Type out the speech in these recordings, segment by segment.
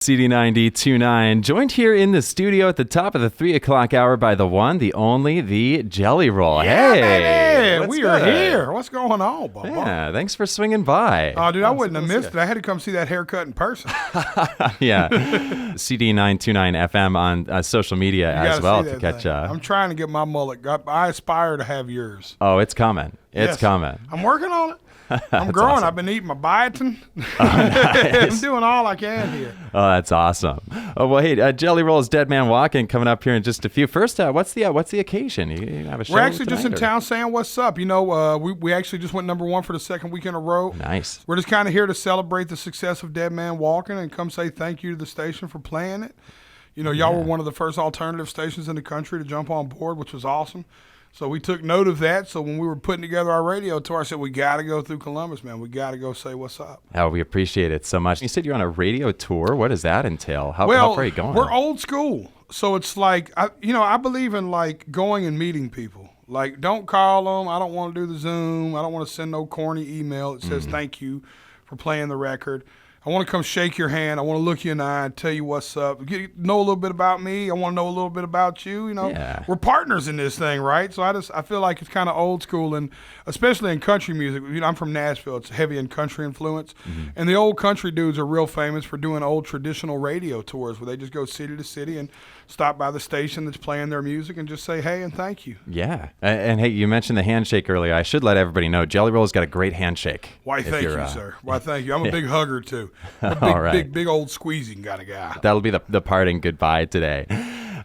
CD9029, joined here in the studio at the top of the 3 o'clock hour by the one, the only, the Jelly Roll. Yeah, hey, baby, we are here. What's going on, Bubba? Yeah, thanks for swinging by. Oh, dude, I wouldn't have missed it. I had to come see that haircut in person. Yeah, CD929 FM on social media as well to catch up. I'm trying to get my mullet. I aspire to have yours. Oh, it's coming. It's coming. I'm working on it. I'm growing. Awesome. I've been eating my biotin. Oh, nice. I'm doing all I can here. Oh, that's awesome. Oh, well, hey, Jelly Roll's Dead Man Walking coming up here in just a few. First, what's the occasion? You have a show? We're actually tonight, just in town saying what's up. You know, we actually just went #1 for the second week in a row. Nice. We're just kind of here to celebrate the success of Dead Man Walking and come say thank you to the station for playing it. You know, y'all were one of the first alternative stations in the country to jump on board, which was awesome. So we took note of that. So when we were putting together our radio tour, I said, we got to go through Columbus, man. We got to go say what's up. Oh, we appreciate it so much. You said you're on a radio tour. What does that entail? How far are you going? We're old school. So it's like, I believe in like going and meeting people. Like, don't call them. I don't want to do the Zoom. I don't want to send no corny email that says thank you for playing the record. I want to come shake your hand. I want to look you in the eye and tell you what's up. Know a little bit about me. I want to know a little bit about you. You know, we're partners in this thing, right? So I feel like it's kind of old school, and especially in country music. You know, I'm from Nashville. It's heavy in country influence, and the old country dudes are real famous for doing old traditional radio tours where they just go city to city and stop by the station that's playing their music and just say hey and thank you. Yeah, and hey, you mentioned the handshake earlier. I should let everybody know Jelly Roll's got a great handshake. Why, thank you, sir. Why, thank you. I'm a big hugger too. A big old squeezing kind of guy. That'll be the parting goodbye today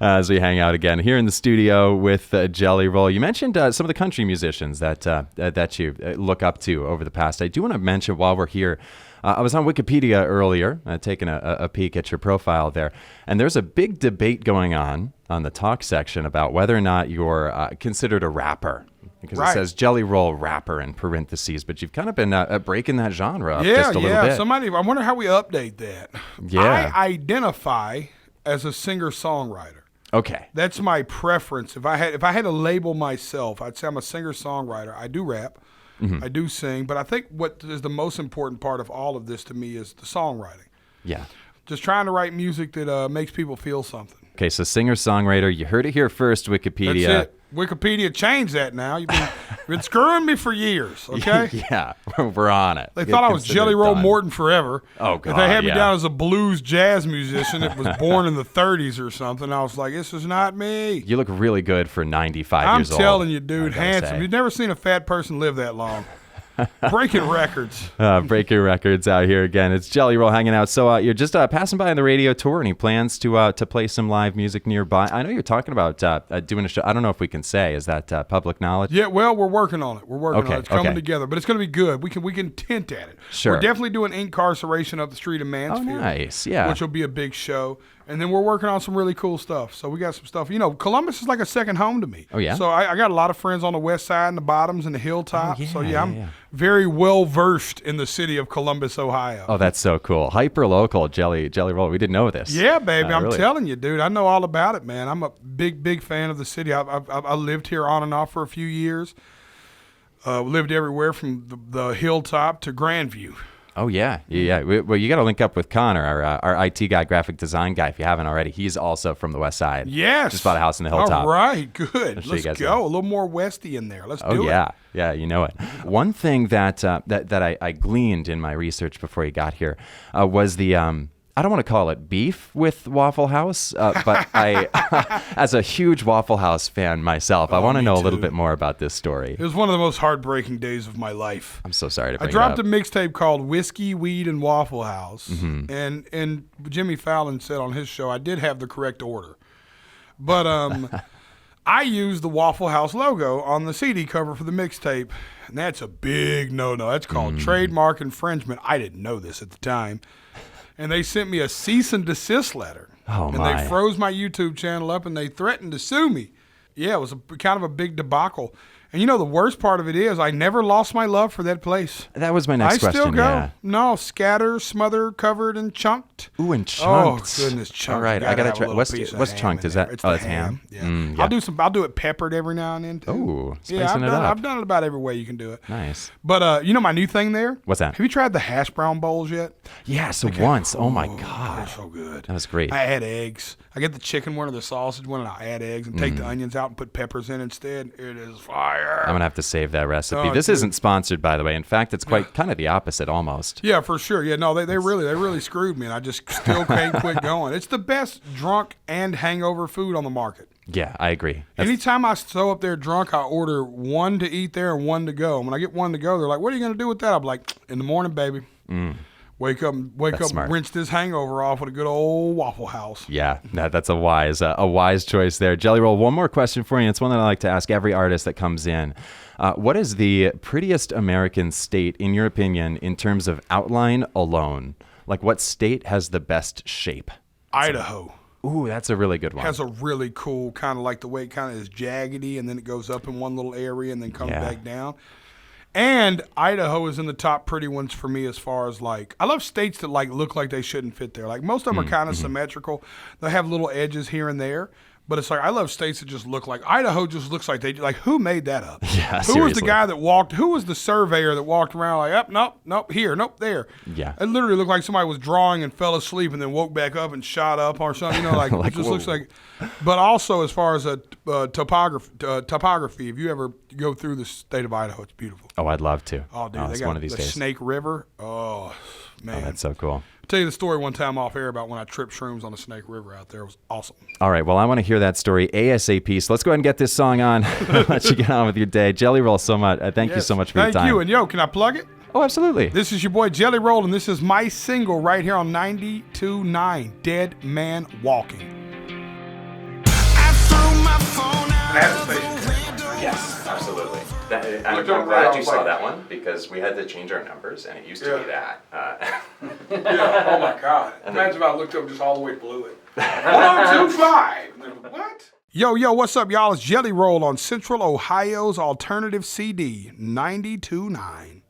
as we hang out again here in the studio with Jelly Roll. You mentioned some of the country musicians that you look up to over the past. I do want to mention while we're here, I was on Wikipedia earlier, taking a peek at your profile there, and there's a big debate going on the talk section about whether or not you're considered a rapper. Because it says Jelly Roll rapper in parentheses, but you've kind of been breaking that genre up just a little bit. I wonder how we update that. Yeah. I identify as a singer-songwriter. Okay. That's my preference. If I had to label myself, I'd say I'm a singer-songwriter. I do rap. I do sing. But I think what is the most important part of all of this to me is the songwriting. Yeah. Just trying to write music that makes people feel something. Okay, so singer-songwriter, you heard it here first, Wikipedia. That's it. Wikipedia changed that now. You've been screwing me for years, okay? Yeah, we're on it. They thought I was Jelly Roll Morton forever. Oh, God, if they had me down as a blues jazz musician that was born in the 30s or something, I was like, this is not me. You look really good for 95 years old. I'm telling you, dude, handsome. You've never seen a fat person live that long. Breaking records. Breaking records out here again. It's Jelly Roll hanging out. So you're just passing by on the radio tour. Any plans to play some live music nearby? I know you're talking about doing a show. I don't know if we can say. Is that public knowledge? Yeah, well, we're working on it. We're working on it. It's coming together, but it's going to be good. We can tint at it. Sure. We're definitely doing Incarceration up the street in Mansfield. Oh, nice. Yeah. Which will be a big show. And then we're working on some really cool stuff. So we got some stuff. You know, Columbus is like a second home to me. Oh, yeah? So I got a lot of friends on the west side and the bottoms and the hilltops. Oh, yeah, so, I'm very well-versed in the city of Columbus, Ohio. Oh, that's so cool. Hyper-local Jelly Roll. We didn't know this. Yeah, baby. I'm telling you, dude. I know all about it, man. I'm a big fan of the city. I lived here on and off for a few years. Lived everywhere from the hilltop to Grandview. Oh, yeah. Well, you got to link up with Connor, our IT guy, graphic design guy, if you haven't already. He's also from the west side. Yes. Just bought a house in the hilltop. All right, good. Let's go. A little more westy in there. Let's do it. Oh, yeah. Yeah, you know it. One thing that I gleaned in my research before you got here was the... I don't want to call it beef with Waffle House, but I, as a huge Waffle House fan myself, I want to know a little bit more about this story. It was one of the most heartbreaking days of my life. I'm so sorry to bring it up. I dropped a mixtape called Whiskey, Weed, and Waffle House, and Jimmy Fallon said on his show I did have the correct order. But I used the Waffle House logo on the CD cover for the mixtape, and that's a big no-no. That's called trademark infringement. I didn't know this at the time. And they sent me a cease and desist letter. Oh, and they froze my YouTube channel up, and they threatened to sue me. Yeah, it was kind of a big debacle. And you know, the worst part of it is I never lost my love for that place. That was my next question. I still go. Yeah. No, scatter, smother, covered, and chunked. Ooh, and chunked. Oh, goodness, chunked. All right, I got to try. What's chunked? Is that? It's it's ham. Yeah. I'll do it peppered every now and then, too. Ooh, spicing it up. I've done it about every way you can do it. Nice. But you know my new thing there? What's that? Have you tried the hash brown bowls yet? Yeah, so once. Oh, my God. They're so good. That was great. I add eggs. I get the chicken one or the sausage one, and I add eggs and take the onions out and put peppers in instead. It is fire. I'm going to have to save that recipe. Oh, This isn't sponsored, by the way. In fact, it's quite kind of the opposite almost. Yeah, for sure. Yeah, no, they really screwed me, and I just still can't quit going. It's the best drunk and hangover food on the market. Yeah, I agree. Anytime I show up there drunk, I order one to eat there and one to go. And when I get one to go, they're like, "What are you going to do with that?" I'm like, "In the morning, baby. Wake up, smart. rinse this hangover off with a good old Waffle House." Yeah, that's a wise choice there. Jelly Roll, one more question for you. It's one that I like to ask every artist that comes in. What is the prettiest American state, in your opinion, in terms of outline alone? Like, what state has the best shape? Idaho. Ooh, that's a really good one. Has a really cool kind of like the way it kind of is jaggedy, and then it goes up in one little area and then comes back down. And Idaho is in the top pretty ones for me as far as like, I love states that like look like they shouldn't fit there. Like most of them are kind of symmetrical. They have little edges here and there. But it's like, I love states that just look like, Idaho just looks like who made that up? Yeah, who was the guy that who was the surveyor that walked around like, nope, here, nope, there. Yeah. It literally looked like somebody was drawing and fell asleep and then woke back up and shot up or something, like, like it just looks like, but also as far as a topography, if you ever go through the state of Idaho, it's beautiful. Oh, I'd love to. Oh, dude, they got one of these the days. Snake River. Oh, man. Oh, that's so cool. I'll tell you the story one time off air about when I tripped shrooms on the Snake River out there. It was awesome. All right, well, I want to hear that story ASAP. So let's go ahead and get this song on. Let you get on with your day. Jelly Roll, so much. Thank you so much for your time. Thank you. And yo, can I plug it? Oh, absolutely. This is your boy Jelly Roll, and this is my single right here on 92.9, Dead Man Walking. Yes, absolutely. I'm glad you saw that one because we had to change our numbers, and it used to be that. Yeah, oh my God. Imagine if I looked up just all the way blew it. 125. What? Yo, what's up, y'all? It's Jelly Roll on Central Ohio's Alternative CD, 92.9.